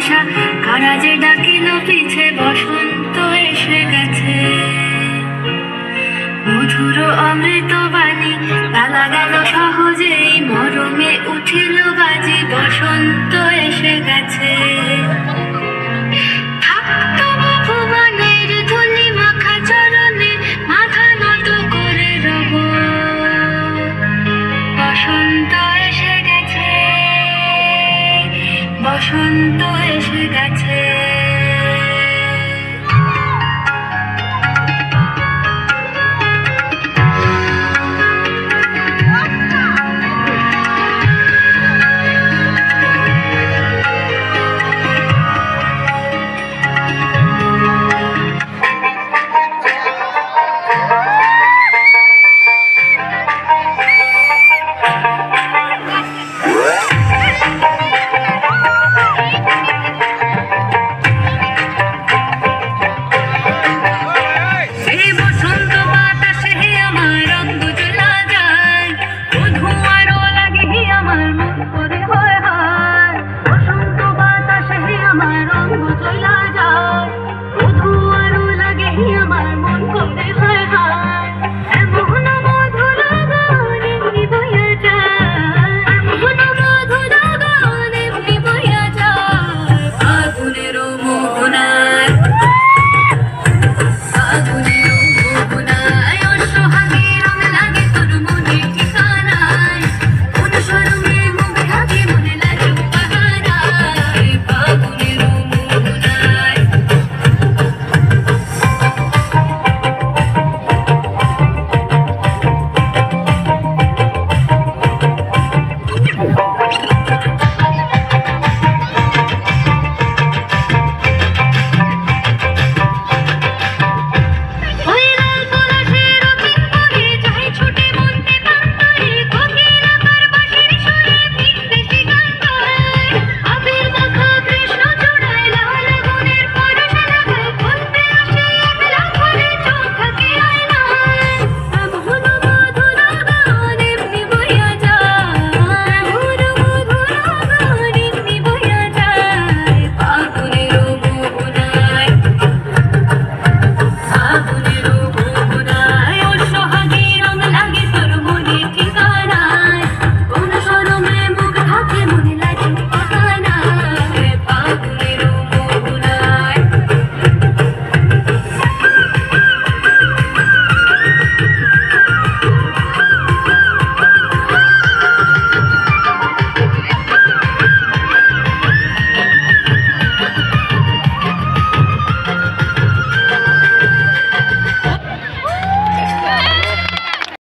আশা কারা যে ডাকিল পিছে, বসন্ত এসে গেছে। মধুর অমৃত বাণী বেলা গেল সহজেই, মরমে উঠিল বাজি, বসন্ত এসে গেছে। থাকতো ভুবনের ধুলি মাখা চরণে, মাথা নত করে রব, বসন্ত এসে গেছে, বসন্ত এসে গেছে।